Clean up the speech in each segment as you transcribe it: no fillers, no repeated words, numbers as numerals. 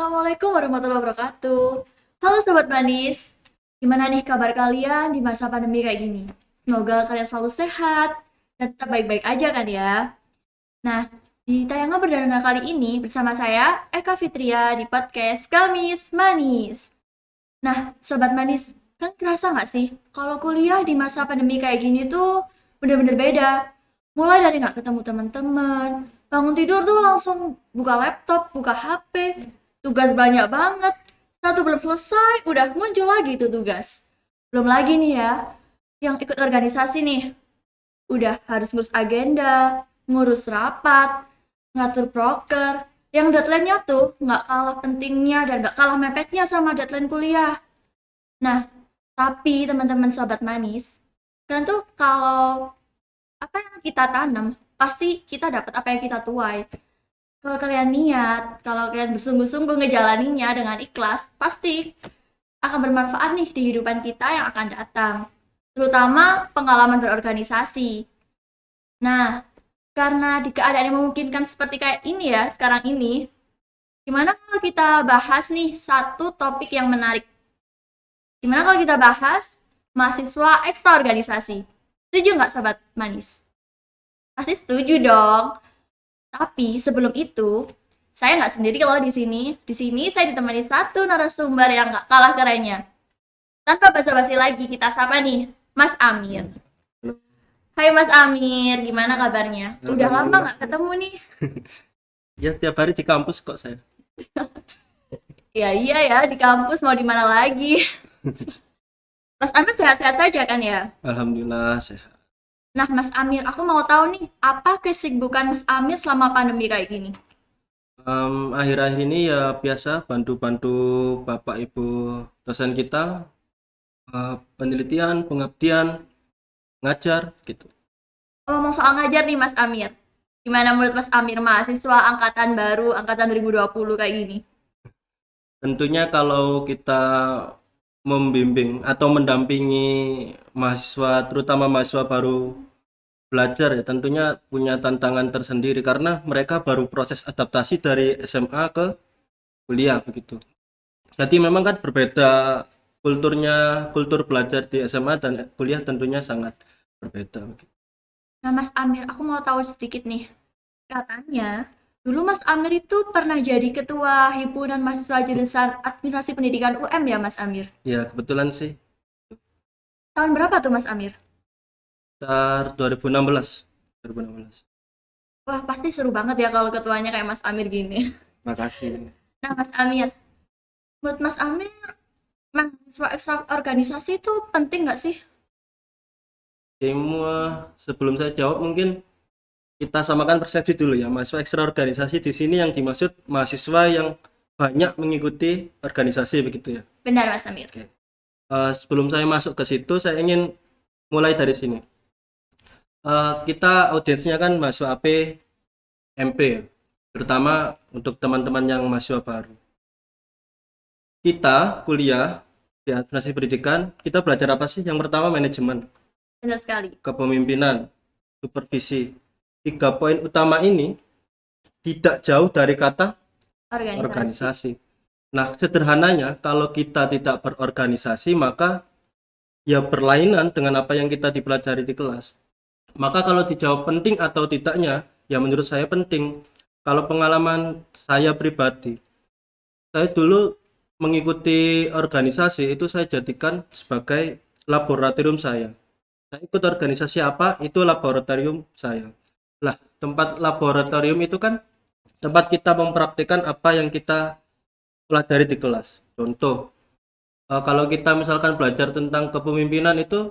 Assalamualaikum warahmatullahi wabarakatuh. Halo Sobat Manis, gimana nih kabar kalian di masa pandemi kayak gini? Semoga kalian selalu sehat dan tetap baik-baik aja kan ya. Nah, di tayangan perdana kali ini bersama saya Eka Fitria di podcast Kamis Manis. Nah, Sobat Manis, kan kerasa nggak sih kalau kuliah di masa pandemi kayak gini tuh bener-bener beda. Mulai dari nggak ketemu teman-teman, bangun tidur tuh langsung buka laptop, buka HP, tugas banyak banget. Satu belum selesai, udah muncul lagi tuh tugas. Belum lagi nih ya, yang ikut organisasi nih, udah harus ngurus agenda, ngurus rapat, ngatur proker, yang deadline-nya tuh nggak kalah pentingnya dan nggak kalah mepetnya sama deadline kuliah. Nah, tapi teman-teman Sobat Manis, kalian tuh kalau apa yang kita tanam, pasti kita dapat apa yang kita tuai. Kalau kalian niat, kalau kalian bersungguh-sungguh ngejalaninya dengan ikhlas, pasti akan bermanfaat nih di kehidupan kita yang akan datang. Terutama pengalaman berorganisasi. Nah, karena di keadaan yang memungkinkan seperti kayak ini ya, sekarang ini, gimana kalau kita bahas nih satu topik yang menarik? Gimana kalau kita bahas mahasiswa ekstra organisasi? Setuju nggak Sobat Manis? Pasti setuju dong. Tapi sebelum itu, saya nggak sendiri loh di sini. Di sini saya ditemani satu narasumber yang nggak kalah kerennya. Tanpa basa-basi lagi, kita sapa nih, Mas Amir. Hai Mas Amir, gimana kabarnya? Udah lama nggak ketemu nih. Ya tiap hari di kampus kok saya. Ya iya ya, di kampus mau di mana lagi. Mas Amir sehat-sehat saja kan ya? Alhamdulillah sehat. Nah Mas Amir, aku mau tahu nih, apa kesibukan Mas Amir selama pandemi kayak gini? Akhir-akhir ini ya biasa bantu-bantu bapak ibu dosen kita, penelitian, pengabdian, ngajar gitu. Ngomong soal ngajar nih Mas Amir. Gimana menurut Mas Amir, mahasiswa angkatan baru, angkatan 2020 kayak gini? Tentunya kalau kita membimbing atau mendampingi mahasiswa, terutama mahasiswa baru belajar ya tentunya punya tantangan tersendiri karena mereka baru proses adaptasi dari SMA ke kuliah begitu. Jadi memang kan berbeda kulturnya, kultur belajar di SMA dan kuliah tentunya sangat berbeda. Nah Mas Amir, aku mau tahu sedikit nih. Katanya, dulu Mas Amir itu pernah jadi ketua himpunan mahasiswa jurusan administrasi pendidikan UM ya Mas Amir? Ya kebetulan sih Tahun berapa tuh Mas Amir? sekitar 2016. 2016. Wah pasti seru banget ya kalau ketuanya kayak Mas Amir gini. Makasih. Nah Mas Amir, menurut Mas Amir, mahasiswa ekstra organisasi itu penting nggak sih? Semua sebelum saya jawab mungkin kita samakan persepsi dulu ya. Mahasiswa ekstra organisasi di sini yang dimaksud mahasiswa yang banyak mengikuti organisasi begitu ya. Benar Mas Amir. Oke. Sebelum saya masuk ke situ saya ingin mulai dari sini. Kita audiensnya kan mahasiswa AP, MP ya, terutama untuk teman-teman yang mahasiswa baru. Kita kuliah di administrasi pendidikan, kita belajar apa sih? Yang pertama manajemen, Benar sekali. kepemimpinan, supervisi. 3 poin utama ini tidak jauh dari kata Organisasi. organisasi. Nah, sederhananya kalau kita tidak berorganisasi maka ya berlainan dengan apa yang kita dipelajari di kelas. Maka kalau dijawab penting atau tidaknya, ya menurut saya penting. Kalau pengalaman saya pribadi, saya dulu mengikuti organisasi itu saya jadikan sebagai laboratorium saya. Saya ikut organisasi apa, itu laboratorium saya. Lah, tempat laboratorium itu kan tempat kita mempraktikkan apa yang kita pelajari di kelas. Contoh, kalau kita misalkan belajar tentang kepemimpinan itu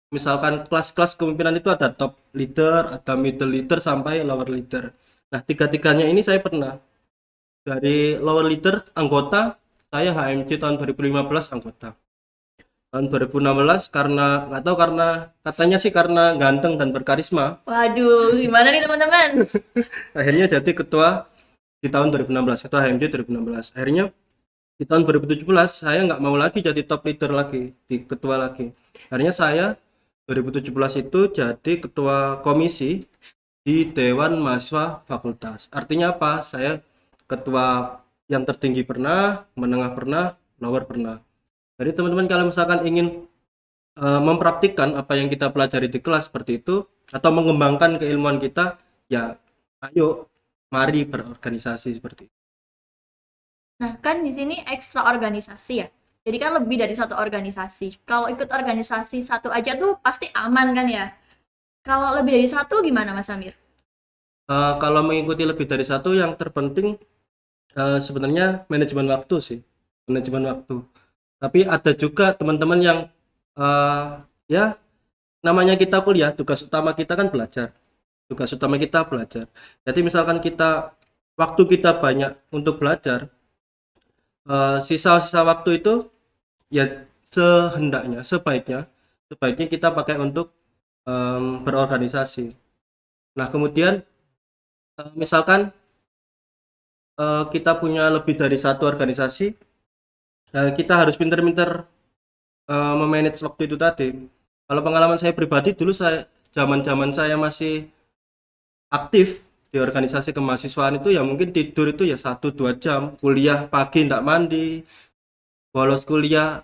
misalkan kelas-kelas kepemimpinan itu ada top leader, ada middle leader sampai lower leader. Nah, tiga-tiganya ini saya pernah. Dari lower leader anggota, saya HMC tahun 2015 anggota. Tahun 2016 karena nggak tahu karena katanya sih karena ganteng dan berkarisma, Waduh, gimana nih teman-teman? akhirnya jadi ketua di tahun 2016, ketua HMC 2016. Akhirnya di tahun 2017 saya nggak mau lagi jadi top leader lagi, di ketua lagi. Akhirnya saya 2017 itu jadi ketua komisi di Dewan Mahasiswa Fakultas. Artinya apa? Saya ketua yang tertinggi pernah, menengah pernah, lower pernah. Jadi teman-teman kalau misalkan ingin mempraktikkan apa yang kita pelajari di kelas seperti itu atau mengembangkan keilmuan kita, ya ayo mari berorganisasi seperti itu. Nah, kan di sini ekstra organisasi ya. Jadi kan lebih dari satu organisasi. Kalau ikut organisasi satu aja tuh pasti aman kan ya. Kalau lebih dari satu gimana Mas Amir? Kalau mengikuti lebih dari satu, yang terpenting sebenarnya manajemen waktu sih, manajemen waktu. Tapi ada juga teman-teman yang ya namanya kita kuliah, tugas utama kita kan belajar. Tugas utama kita belajar. Jadi misalkan waktu kita banyak untuk belajar, sisa-sisa waktu itu ya sebaiknya kita pakai untuk berorganisasi. Nah, kemudian misalkan kita punya lebih dari satu organisasi, kita harus pinter-pinter memanage waktu itu tadi. Kalau pengalaman saya pribadi dulu, zaman-zaman saya masih aktif di organisasi kemahasiswaan itu, ya mungkin tidur itu ya 1-2 jam, kuliah pagi ndak mandi, bolos kuliah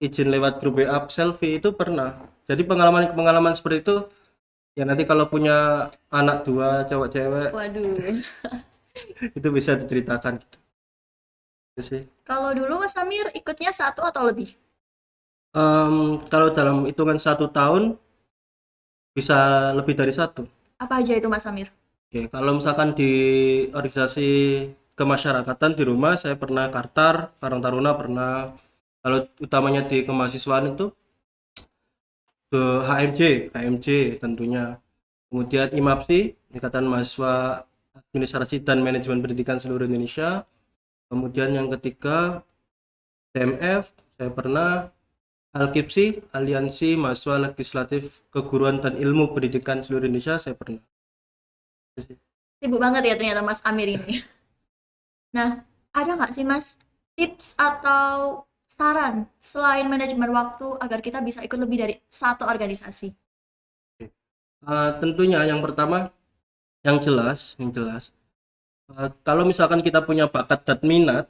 izin lewat grup WA selfie itu pernah. Jadi pengalaman-pengalaman seperti itu ya nanti kalau punya anak dua cowok cewek Waduh. itu bisa diceritakan gitu. Itu sih. Kalau dulu Mas Amir ikutnya satu atau lebih? Kalau dalam hitungan 1 tahun bisa lebih dari satu. Apa aja itu Mas Amir? Oke, kalau misalkan di organisasi kemasyarakatan di rumah saya pernah Kartar, Karang Taruna pernah. Kalau utamanya di kemahasiswaan itu ke HMJ tentunya. Kemudian IMAPSI, Ikatan Mahasiswa Administrasi dan Manajemen Pendidikan Seluruh Indonesia. Kemudian yang ketiga TMF, saya pernah. Alkipsi, Aliansi Mahasiswa Legislatif Keguruan dan Ilmu Pendidikan Seluruh Indonesia, saya pernah. Itu sih. Sibuk banget ya ternyata Mas Amir ini. Nah, ada nggak sih Mas tips atau saran selain manajemen waktu agar kita bisa ikut lebih dari satu organisasi? Tentunya yang pertama, yang jelas, kalau misalkan kita punya bakat dan minat,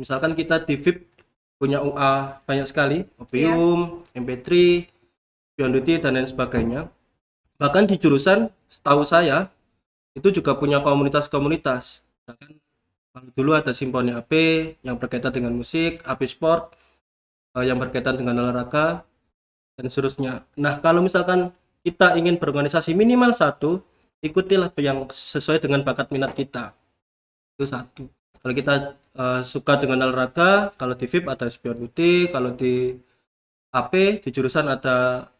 misalkan kita di VIP punya UA banyak sekali, Iya. Opium, MP3, Beyond Duty dan lain sebagainya. Bahkan di jurusan, setahu saya itu juga punya komunitas-komunitas. Misalkan kalau dulu ada Simponi AP yang berkaitan dengan musik, AP Sport yang berkaitan dengan olahraga dan seterusnya. Nah, kalau misalkan kita ingin berorganisasi minimal satu, ikutilah yang sesuai dengan bakat minat kita. Itu satu. Kalau kita suka dengan olahraga, kalau di VIP ada Spion Putih, kalau di AP di jurusan ada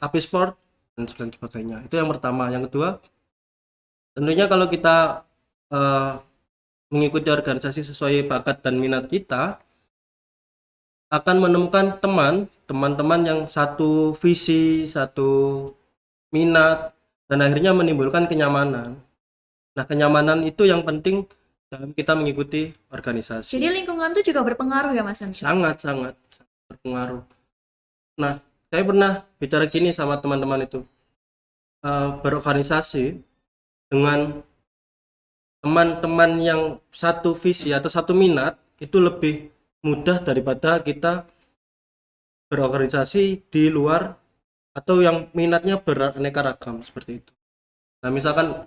AP Sport dan sebagainya. Itu yang pertama. Yang kedua, tentunya kalau kita mengikuti organisasi sesuai bakat dan minat kita, akan menemukan teman-teman yang satu visi, satu minat, dan akhirnya menimbulkan kenyamanan. Nah, kenyamanan itu yang penting dalam kita mengikuti organisasi. Jadi lingkungan tuh juga berpengaruh ya Mas Amir? Sangat berpengaruh. Nah, saya pernah bicara gini sama teman-teman itu, berorganisasi dengan teman-teman yang satu visi atau satu minat itu lebih mudah daripada kita berorganisasi di luar atau yang minatnya beraneka ragam seperti itu. Nah, misalkan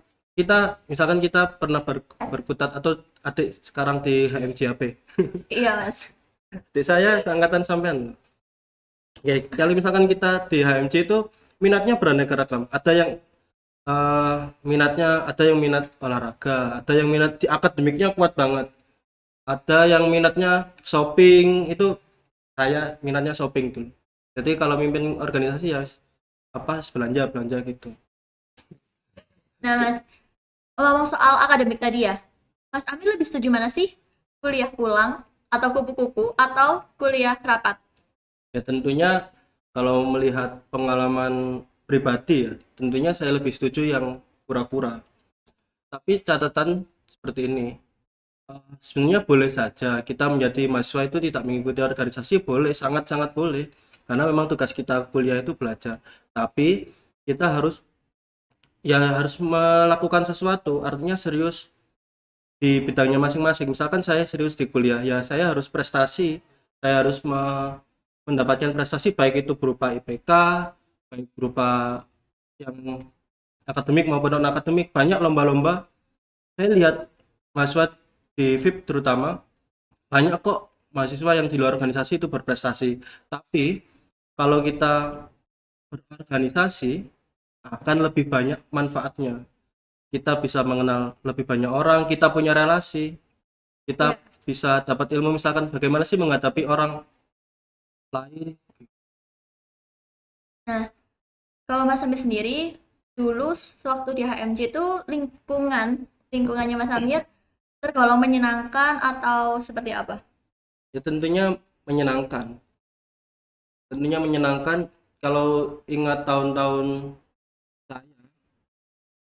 kita pernah berkutat, atau adik sekarang di HMJAP. Iya Mas. Adik saya angkatan sampean. Ya, kalau misalkan kita di HMJ itu minatnya beraneka ragam. Ada yang minat olahraga, ada yang minat di akademiknya kuat banget. Ada yang minatnya shopping, itu saya minatnya shopping tuh. Jadi kalau mimpin organisasi ya belanja gitu. Nah Mas, ngomong soal akademik tadi ya, Mas Amir lebih setuju mana sih? Kuliah pulang, atau kupu-kupu, atau kuliah rapat? Ya tentunya kalau melihat pengalaman pribadi ya, tentunya saya lebih setuju yang pura-pura. Tapi catatan seperti ini, sebenarnya boleh saja kita menjadi mahasiswa itu tidak mengikuti organisasi, boleh, sangat-sangat boleh. Karena memang tugas kita kuliah itu belajar. Tapi kita harus melakukan sesuatu, artinya serius di bidangnya masing-masing. Misalkan saya serius di kuliah, ya saya harus prestasi, saya harus mendapatkan prestasi baik itu berupa IPK, baik berupa yang akademik maupun non akademik. Banyak lomba-lomba saya lihat mahasiswa di FIP terutama, banyak kok mahasiswa yang di luar organisasi itu berprestasi. Tapi kalau kita berorganisasi akan lebih banyak manfaatnya. Kita bisa mengenal lebih banyak orang, kita punya relasi, Iya. kita bisa dapat ilmu, misalkan bagaimana sih menghadapi orang lain. Nah, kalau Mas Amir sendiri, dulu sewaktu di HMJ itu lingkungannya Mas Amir tergolong menyenangkan atau seperti apa? Ya tentunya menyenangkan. Kalau ingat tahun-tahun saya,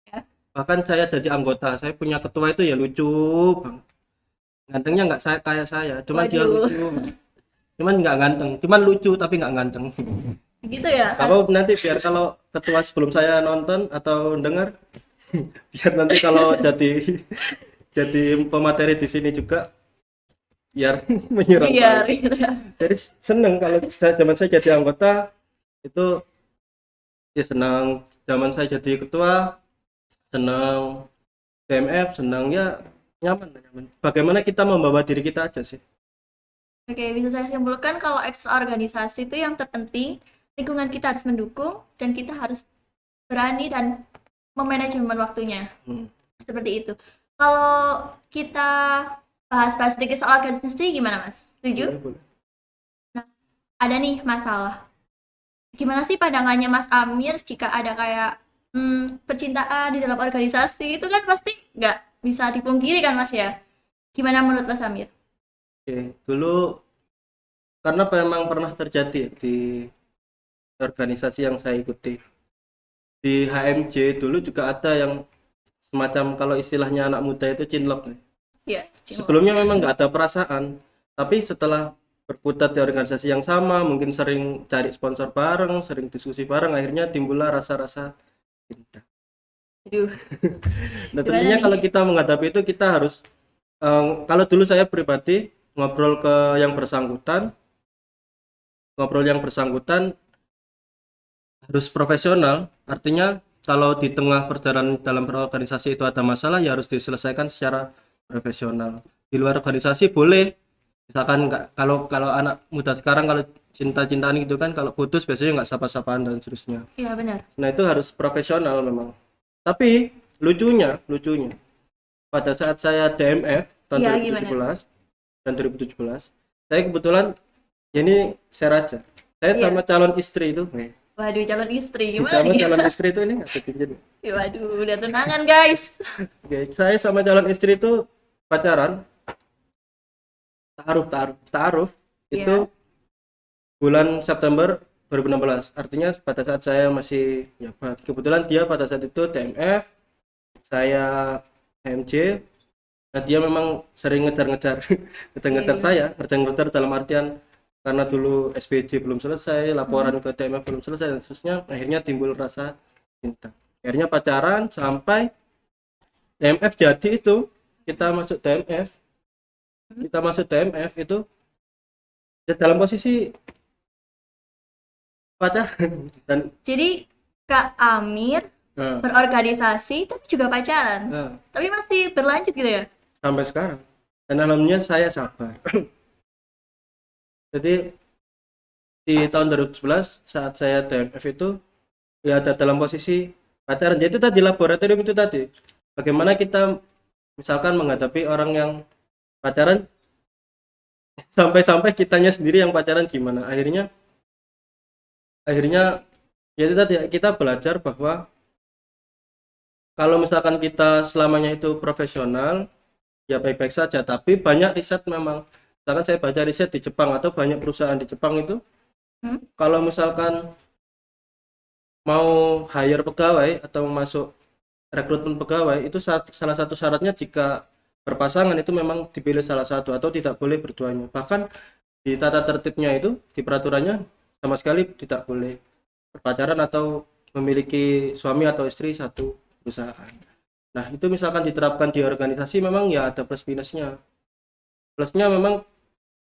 Ya. bahkan saya jadi anggota, saya punya ketua itu ya lucu bang, gantengnya nggak saya kayak saya, cuman dia Waduh, lucu, cuman nggak ganteng, cuman lucu tapi nggak ganteng. gitu ya kan? Kalau nanti biar kalau ketua sebelum saya nonton atau dengar, biar nanti kalau jadi pemateri di sini juga biar menyerap Biar balik. gitu ya. Jadi seneng kalau saya jadi anggota itu, ya senang. Zaman saya jadi ketua senang, TMF senang, ya nyaman. Bagaimana kita membawa diri kita aja sih. Oke, bisa saya simpulkan kalau ekstra organisasi itu yang terpenting, lingkungan kita harus mendukung dan kita harus berani dan memanajemen waktunya. Hmm. Seperti itu. Kalau kita bahas-bahas sedikit soal organisasi gimana, Mas? Setuju? Boleh. Nah, ada nih masalah. Gimana sih pandangannya Mas Amir jika ada kayak percintaan di dalam organisasi? Itu kan pasti nggak bisa dipungkiri kan, Mas ya? Gimana menurut Mas Amir? Oke, dulu karena memang pernah terjadi di organisasi yang saya ikuti. Di HMJ dulu juga ada yang semacam, kalau istilahnya anak muda itu cinlok. Ya, Cimo. Sebelumnya memang nggak ada perasaan, tapi setelah berkutat di organisasi yang sama, mungkin sering cari sponsor bareng, sering diskusi bareng, akhirnya timbullah rasa-rasa cinta. Aduh, Nah gimana tentunya nih? kalau kita menghadapi itu kita harus, kalau dulu saya pribadi ngobrol ke yang bersangkutan, ngobrol yang bersangkutan harus profesional. Artinya kalau di tengah perjalanan dalam berorganisasi itu ada masalah, ya harus diselesaikan secara profesional. Di luar organisasi boleh, misalkan nggak, kalau kalau anak muda sekarang kalau cinta-cintaan gitu kan, kalau putus biasanya nggak sapa-sapaan dan seterusnya. Iya, benar. Nah itu harus profesional memang. Tapi lucunya pada saat saya DMF tahun Iya, 2017 gimana? dan 2017, saya kebetulan, ya ini share aja, saya Iya. sama calon istri itu, Waduh, calon istri gimana sama nih? calon istri itu ini ada cincin. Waduh, udah tunangan, guys. Oke, saya sama calon istri itu pacaran, taruh itu Iya. bulan September 2016. Artinya pada saat saya masih, ya kebetulan dia pada saat itu TMF, saya HMJ. Nah, dia memang sering ngejar-ngejar ngejar-ngejar Iya. saya, ngejar-ngejar dalam artian karena dulu SPJ belum selesai, laporan ke TMF belum selesai dan seterusnya, akhirnya timbul rasa cinta. Akhirnya pacaran sampai TMF jadi itu, kita masuk TMF, itu ya dalam posisi pacaran dan Jadi Kak Amir nah, berorganisasi tapi juga pacaran. nah, Tapi masih berlanjut gitu ya? sampai sekarang. Dan alhamdulillah saya sabar. Jadi di tahun 2011 saat saya TMF itu, ya ada dalam posisi pacaran. Jadi itu tadi laboratorium itu tadi. Bagaimana kita misalkan menghadapi orang yang pacaran, sampai-sampai kitanya sendiri yang pacaran gimana. Akhirnya ya itu tadi, kita belajar bahwa kalau misalkan kita selamanya itu profesional, ya baik-baik saja. Tapi banyak riset memang. Misalkan saya baca riset di Jepang atau banyak perusahaan di Jepang itu, kalau misalkan mau hire pegawai atau masuk rekrutmen pegawai itu, salah satu syaratnya jika berpasangan itu memang dipilih salah satu atau tidak boleh berduanya. Bahkan di tata tertibnya itu, di peraturannya sama sekali tidak boleh berpacaran atau memiliki suami atau istri satu perusahaan. Nah, itu misalkan diterapkan di organisasi memang ya ada plus minusnya. Plusnya memang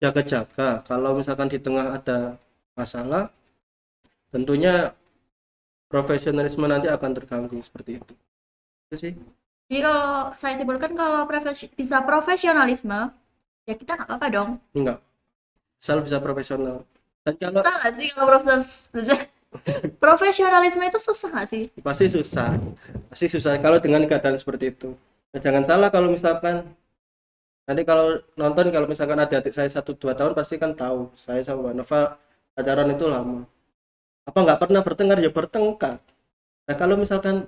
jaga-jaga. Kalau misalkan di tengah ada masalah, tentunya profesionalisme nanti akan terganggu seperti itu. Itu sih. Jadi kalau saya simpulkan kalau bisa profesionalisme, ya kita nggak apa-apa dong. Enggak, asal bisa profesional. Dan kalau Susah nggak sih kalau profesionalisme itu susah nggak sih? pasti susah. Pasti susah kalau dengan keadaan seperti itu. Nah, jangan salah kalau misalkan nanti kalau nonton, kalau misalkan ada adik saya 1-2 tahun pasti kan tahu saya sama Mbak Nova pacaran itu lama. Apa nggak pernah bertengkar? Ya bertengkar. Nah, kalau misalkan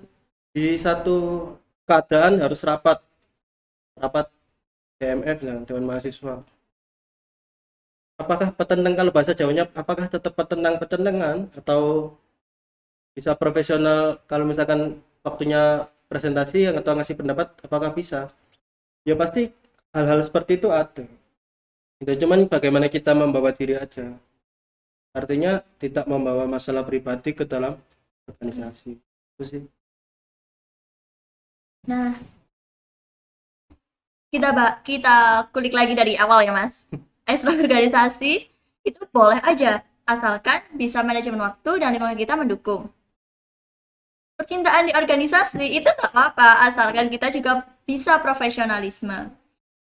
di satu keadaan harus rapat rapat DMF lah, Dewan Mahasiswa, apakah petentang, kalau bahasa Jawanya apakah tetap petentang-petentangan atau bisa profesional? Kalau misalkan waktunya presentasi yang atau ngasih pendapat, apakah bisa? Ya pasti hal-hal seperti itu ada. Itu cuman bagaimana kita membawa diri aja. Artinya tidak membawa masalah pribadi ke dalam organisasi. Itu sih. Nah, kita kulik lagi dari awal ya, Mas. Ekstra organisasi itu boleh aja, asalkan bisa manajemen waktu dan lingkungan kita mendukung. Percintaan di organisasi itu nggak apa-apa, asalkan kita juga bisa profesionalisme.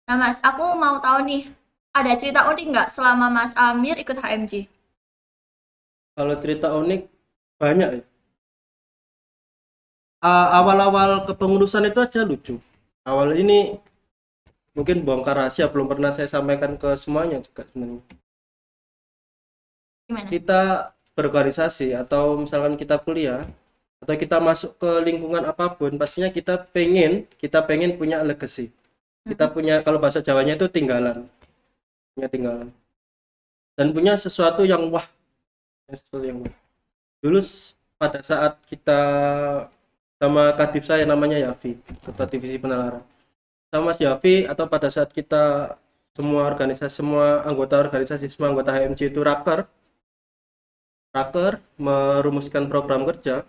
Nah, Mas, aku mau tahu nih, ada cerita unik nggak selama Mas Amir ikut HMJ? Kalau cerita unik banyak ya. Awal-awal kepengurusan itu aja lucu. Awal ini mungkin bongkar rahasia, belum pernah saya sampaikan ke semuanya juga sebenarnya. Gimana? Kita berorganisasi atau misalkan kita kuliah atau kita masuk ke lingkungan apapun, pastinya kita pengen punya legacy. Kita punya, kalau bahasa Jawanya itu tinggalan, punya tinggalan. Dan punya sesuatu yang wah, sesuatu yang wah. Dulu pada saat kita sama kadip saya namanya Yafi, ketua divisi penalaran. Sama Mas Yafi, atau pada saat kita semua organisasi, semua anggota organisasi, semua anggota HMJ itu raker merumuskan program kerja,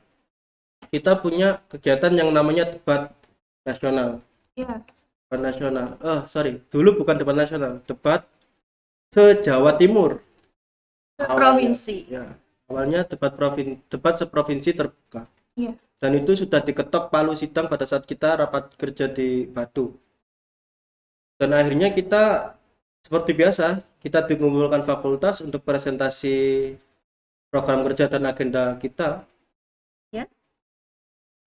kita punya kegiatan yang namanya debat nasional. Iya. Debat nasional. Dulu bukan debat nasional, debat se-Jawa Timur. Provinsi. Ya, awalnya debat seprovinsi terbuka. Iya. Dan itu sudah diketok palu sidang pada saat kita rapat kerja di Batu. Dan akhirnya kita seperti biasa, kita dikumpulkan fakultas untuk presentasi program kerja dan agenda kita. Ya.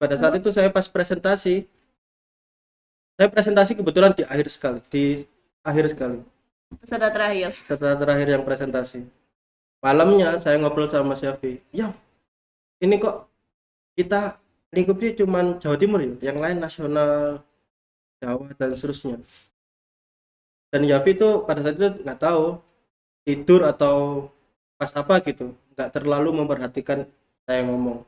Pada saat itu saya pas presentasi kebetulan di akhir sekali. Peserta terakhir. Setelah terakhir yang presentasi. Malamnya saya ngobrol sama Mas Yafi. Ya, ini kok kita lingkupnya cuman Jawa Timur ya, yang lain nasional, Jawa dan seterusnya. Dan Yafi itu pada saat itu nggak tahu tidur atau pas apa gitu, nggak terlalu memperhatikan saya ngomong.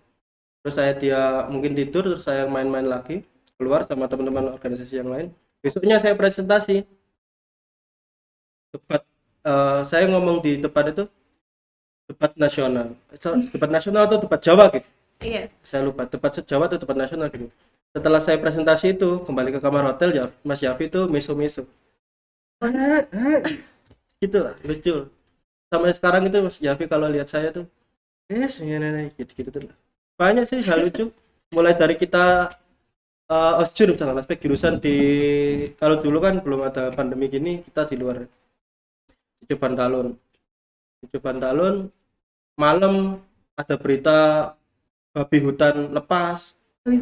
Terus dia mungkin tidur, terus saya main-main lagi keluar sama teman-teman organisasi yang lain. Besoknya saya presentasi debat, saya ngomong di depan itu debat nasional atau debat Jawa gitu. Iya. Saya lupa, debat Jawa atau debat nasional gitu. Setelah saya presentasi itu kembali ke kamar hotel, ya Mas Yafi itu meso-meso gitu lah, lucu. Sampai sekarang itu Mas Yafi kalau lihat saya tuh gitu tuh. Banyak sih hal lucu, mulai dari kita osjur misalnya, aspek jurusan di, kalau dulu kan belum ada pandemi gini, kita di luar tujuh Bantalun malam ada berita babi hutan lepas. Babi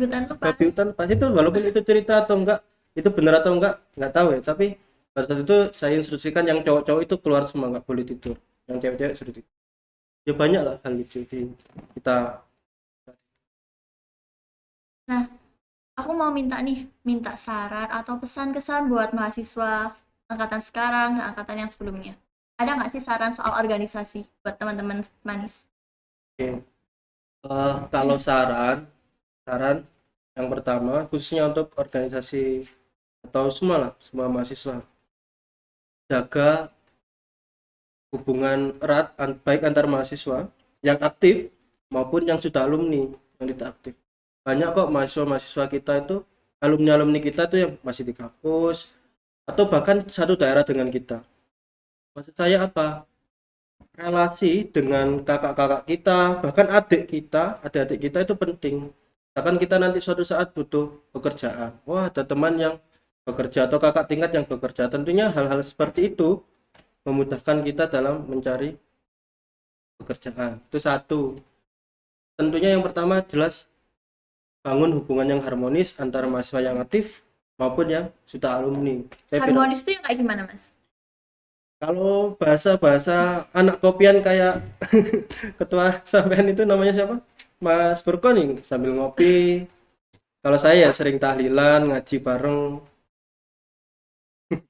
hutan lepas itu, walaupun itu cerita atau enggak, itu benar atau enggak tahu ya, tapi pada saat itu saya instruksikan yang cowok-cowok itu keluar semua, nggak boleh tidur, yang cewek-cewek suruh tidur. Ya banyak lah hal lucu di kita. Nah, aku mau minta saran atau pesan kesan buat mahasiswa angkatan sekarang dan angkatan yang sebelumnya. Ada nggak sih saran soal organisasi buat teman-teman manis? Oke. Kalau saran yang pertama, khususnya untuk organisasi atau semua mahasiswa, jaga hubungan erat baik antar mahasiswa yang aktif maupun yang sudah alumni yang tidak aktif. Banyak kok mahasiswa kita itu alumni-alumni kita tuh yang masih di kampus atau bahkan satu daerah dengan kita. Maksud saya apa? Relasi dengan kakak-kakak kita, bahkan adik-adik kita itu penting. Bahkan kita nanti suatu saat butuh pekerjaan. Wah, ada teman yang bekerja atau kakak tingkat yang bekerja. Tentunya hal-hal seperti itu memudahkan kita dalam mencari pekerjaan. Itu satu. Tentunya yang pertama jelas bangun hubungan yang harmonis antara mahasiswa yang aktif maupun yang sudah alumni. Harmonis itu yang kayak gimana, Mas? Kalau bahasa-bahasa anak kopian kayak ketua sampean itu namanya siapa? Mas Furkon nih, sambil ngopi. Kalau saya ya sering tahlilan, ngaji bareng.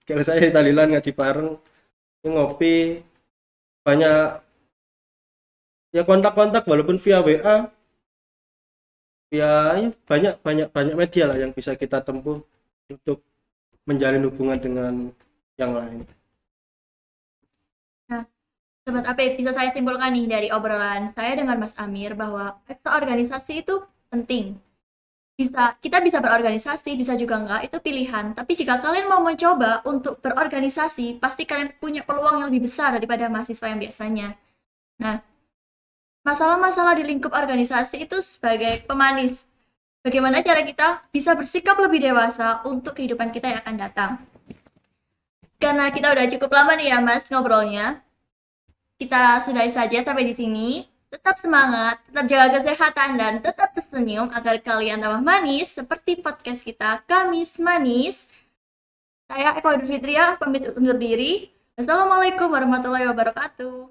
Kalau saya tahlilan, ngaji bareng, ngopi. Banyak ya kontak-kontak walaupun via WA. Ya banyak banyak banyak media lah yang bisa kita tempuh untuk menjalin hubungan dengan yang lain. Nah, Sobat AP, bisa saya simpulkan nih dari obrolan saya dengan Mas Amir bahwa ekstra organisasi itu penting. Kita bisa berorganisasi, bisa juga enggak, itu pilihan. Tapi jika kalian mau mencoba untuk berorganisasi, pasti kalian punya peluang yang lebih besar daripada mahasiswa yang biasanya. Nah, masalah-masalah di lingkup organisasi itu sebagai pemanis. Bagaimana cara kita bisa bersikap lebih dewasa untuk kehidupan kita yang akan datang. Karena kita udah cukup lama nih ya Mas ngobrolnya. Kita sudahi saja sampai di sini. Tetap semangat, tetap jaga kesehatan, dan tetap tersenyum agar kalian tambah manis seperti podcast kita Kamis Manis. Saya Eko Fitria, pamit undur diri. Wassalamualaikum warahmatullahi wabarakatuh.